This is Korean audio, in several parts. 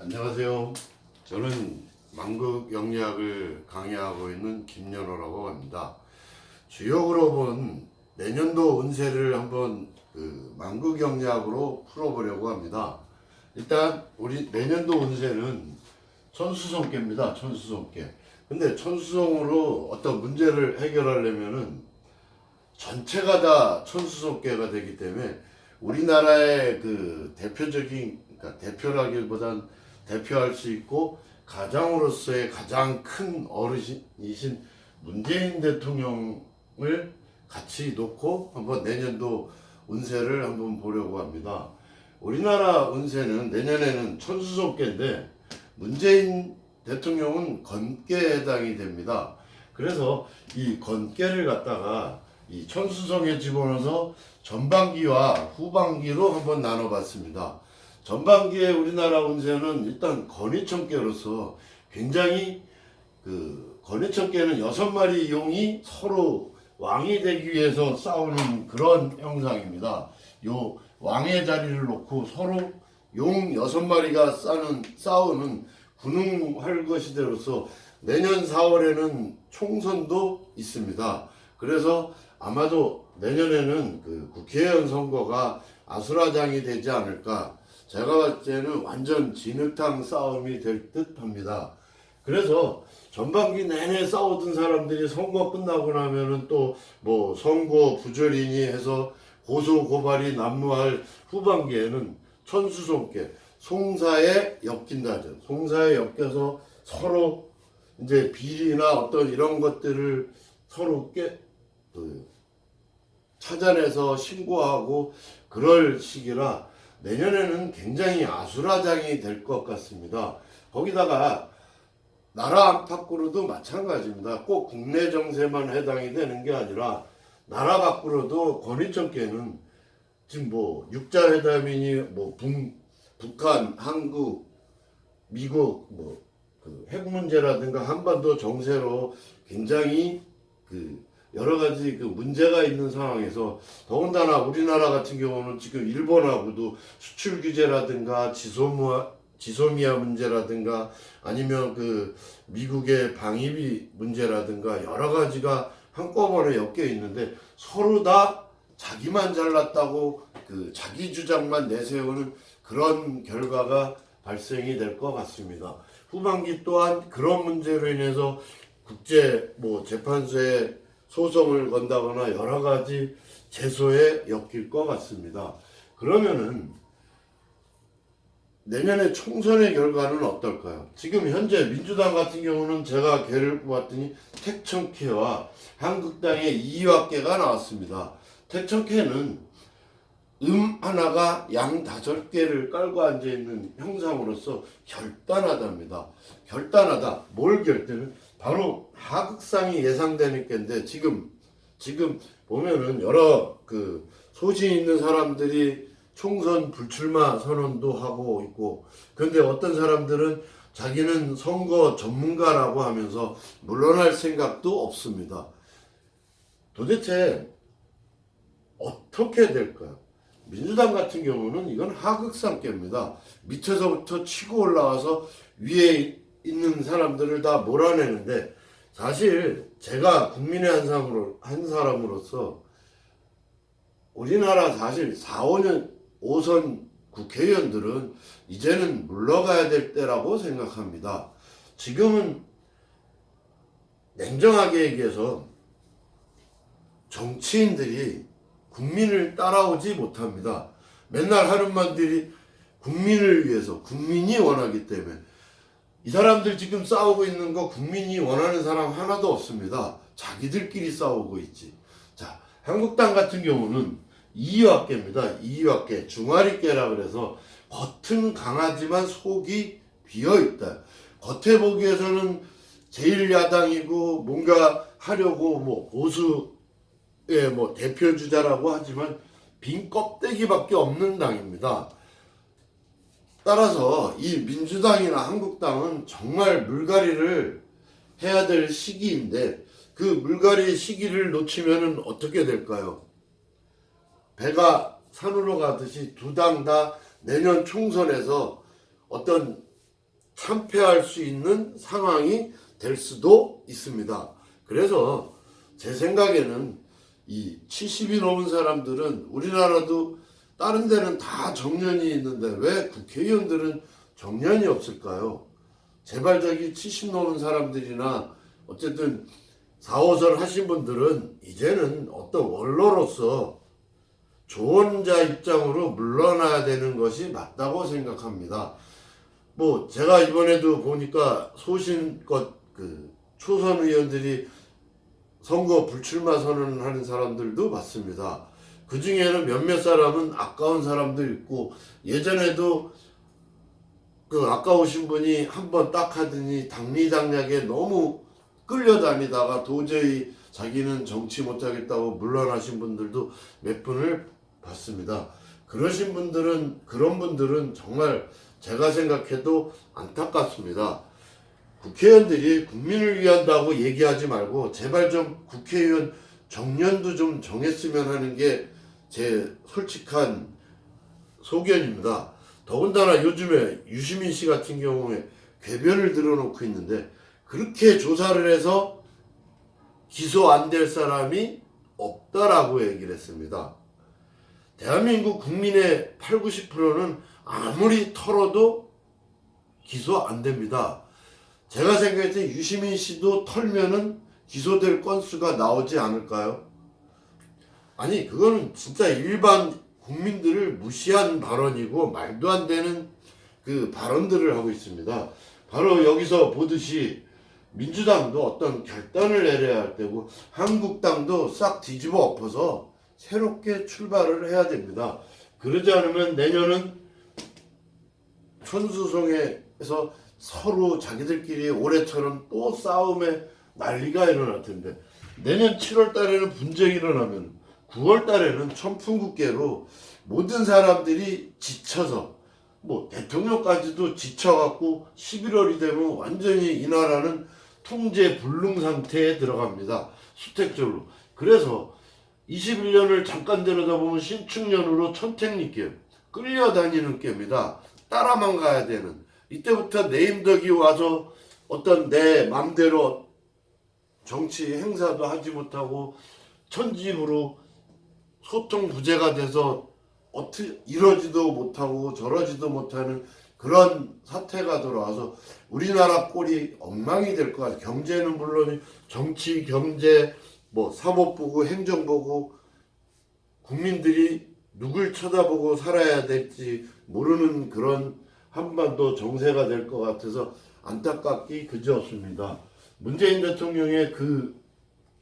안녕하세요. 저는 만극 영리학을 강의하고 있는 김연호라고 합니다. 주역으로 본 내년도 운세를 한번 만극 영리학으로 풀어보려고 합니다. 일단 우리 내년도 운세는 천수성계입니다. 천수성계. 근데 천수성으로 어떤 문제를 해결하려면은 전체가 다 천수성계가 되기 때문에 우리나라의 대표적인, 그러니까 대표라기보단 대표할 수 있고 가장으로서의 가장 큰 어르신이신 문재인 대통령을 같이 놓고 한번 내년도 운세를 한번 보려고 합니다. 우리나라 운세는 내년에는 천수성계인데 문재인 대통령은 건계에 해당이 됩니다. 그래서 이 건계를 갖다가 이 천수성에 집어넣어서 전반기와 후반기로 한번 나눠봤습니다. 전반기에 우리나라 운세는 일단 건의천계로서 굉장히 건의천계는 6마리 용이 서로 왕이 되기 위해서 싸우는 그런 형상입니다. 요 왕의 자리를 놓고 서로 용 6마리가 싸우는 군웅할것시대로서 내년 4월에는 총선도 있습니다. 그래서 아마도 내년에는 국회의원 선거가 아수라장이 되지 않을까. 제가 봤을 때는 완전 진흙탕 싸움이 될 듯 합니다. 그래서 전반기 내내 싸우던 사람들이 선거 끝나고 나면은 또 뭐 선거 부조리니 해서 고소 고발이 난무할 후반기에는 천수성계, 송사에 엮인다죠. 송사에 엮여서 서로 이제 비리나 어떤 이런 것들을 서로 찾아내서 신고하고 그럴 시기라 내년에는 굉장히 아수라장이 될 것 같습니다. 거기다가 나라 밖으로도 마찬가지입니다. 꼭 국내 정세만 해당이 되는 게 아니라 나라 밖으로도 건의천계는 지금 뭐 육자회담이니 뭐 북한, 한국, 미국 핵 문제라든가 한반도 정세로 굉장히 여러 가지 문제가 있는 상황에서 더군다나 우리나라 같은 경우는 지금 일본하고도 수출 규제라든가 지소미아 문제라든가 아니면 미국의 방위비 문제라든가 여러 가지가 한꺼번에 엮여 있는데 서로 다 자기만 잘났다고 자기 주장만 내세우는 그런 결과가 발생이 될 것 같습니다. 후반기 또한 그런 문제로 인해서 국제 재판소에 소송을 건다거나 여러 가지 제소에 엮일 것 같습니다. 그러면은 내년에 총선의 결과는 어떨까요? 지금 현재 민주당 같은 경우는 제가 개를 뽑았더니 택천계와 한국당의 이화계가 나왔습니다. 택천계는 하나가 양 5개를 깔고 앉아있는 형상으로서 결단하답니다. 결단하다. 뭘 결단을? 바로 하극상이 예상되는 게인데 지금 보면은 여러 소신 있는 사람들이 총선 불출마 선언도 하고 있고, 그런데 어떤 사람들은 자기는 선거 전문가라고 하면서 물러날 생각도 없습니다. 도대체 어떻게 될까요? 민주당 같은 경우는 이건 하극상계입니다. 밑에서부터 치고 올라와서 위에 있는 사람들을 다 몰아내는데, 사실 제가 국민의 한 사람으로서 우리나라 사실 4, 5년 5선 국회의원들은 이제는 물러가야 될 때라고 생각합니다. 지금은 냉정하게 얘기해서 정치인들이 국민을 따라오지 못합니다. 맨날 하는 말들이 국민을 위해서, 국민이 원하기 때문에. 이 사람들 지금 싸우고 있는 거 국민이 원하는 사람 하나도 없습니다. 자기들끼리 싸우고 있지. 자, 한국당 같은 경우는 이화계입니다. 이화계, 중화리계라 그래서 겉은 강하지만 속이 비어있다. 겉에 보기에서는 제1야당이고 뭔가 하려고 보수의 대표주자라고 하지만 빈 껍데기밖에 없는 당입니다. 따라서 이 민주당이나 한국당은 정말 물갈이를 해야 될 시기인데 그 물갈이 시기를 놓치면 어떻게 될까요? 배가 산으로 가듯이 두 당 다 내년 총선에서 어떤 참패할 수 있는 상황이 될 수도 있습니다. 그래서 제 생각에는 이 70이 넘은 사람들은, 우리나라도 다른 데는 다 정년이 있는데 왜 국회의원들은 정년이 없을까요? 제발 저기 70 넘은 사람들이나 어쨌든 4, 5선 하신 분들은 이제는 어떤 원로로서 조언자 입장으로 물러나야 되는 것이 맞다고 생각합니다. 뭐 제가 이번에도 보니까 소신껏 그 초선 의원들이 선거 불출마 선언하는 사람들도 많습니다. 그 중에는 몇몇 사람은 아까운 사람도 있고, 예전에도 그 아까우신 분이 한번 딱 하더니 당리당략에 너무 끌려다니다가 도저히 자기는 정치 못하겠다고 물러나신 분들도 몇 분을 봤습니다. 그런 분들은 정말 제가 생각해도 안타깝습니다. 국회의원들이 국민을 위한다고 얘기하지 말고 제발 좀 국회의원 정년도 좀 정했으면 하는 게 제 솔직한 소견입니다. 더군다나 요즘에 유시민 씨 같은 경우에 궤변을 들어놓고 있는데, 그렇게 조사를 해서 기소 안 될 사람이 없다라고 얘기를 했습니다. 대한민국 국민의 8, 90%는 아무리 털어도 기소 안 됩니다. 제가 생각할 때 유시민 씨도 털면은 기소될 건수가 나오지 않을까요? 아니, 그거는 진짜 일반 국민들을 무시한 발언이고 말도 안 되는 그 발언들을 하고 있습니다. 바로 여기서 보듯이 민주당도 어떤 결단을 내려야 할 때고, 한국당도 싹 뒤집어 엎어서 새롭게 출발을 해야 됩니다. 그러지 않으면 내년은 천수송에서 서로 자기들끼리 올해처럼 또 싸움에 난리가 일어날 텐데, 내년 7월 달에는 분쟁이 일어나면 9월 달에는 천풍국계로 모든 사람들이 지쳐서, 뭐 대통령까지도 지쳐갖고 11월이 되면 완전히 이 나라는 통제 불능 상태에 들어갑니다. 수택절로. 그래서 21년을 잠깐 들여다보면 신축년으로 천택리께 끌려다니는 께입니다. 따라만 가야 되는. 이때부터 내임덕이 와서 어떤 내 맘대로 정치 행사도 하지 못하고 천집으로 소통 부재가 돼서 어떻게 이러지도 못하고 저러지도 못하는 그런 사태가 돌아와서 우리나라 꼴이 엉망이 될 것 같아요. 경제는 물론 정치, 경제, 뭐 사법보고 행정보고 국민들이 누굴 쳐다보고 살아야 될지 모르는 그런 한반도 정세가 될 것 같아서 안타깝기 그지없습니다. 문재인 대통령의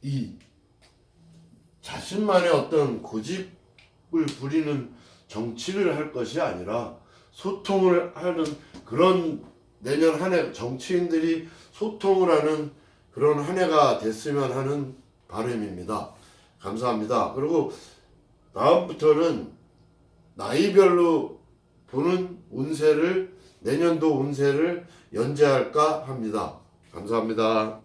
이 자신만의 어떤 고집을 부리는 정치를 할 것이 아니라 소통을 하는 그런, 내년 한 해 정치인들이 소통을 하는 그런 한 해가 됐으면 하는 바람입니다. 감사합니다. 그리고 다음부터는 나이별로 보는 운세를, 내년도 운세를 연재할까 합니다. 감사합니다.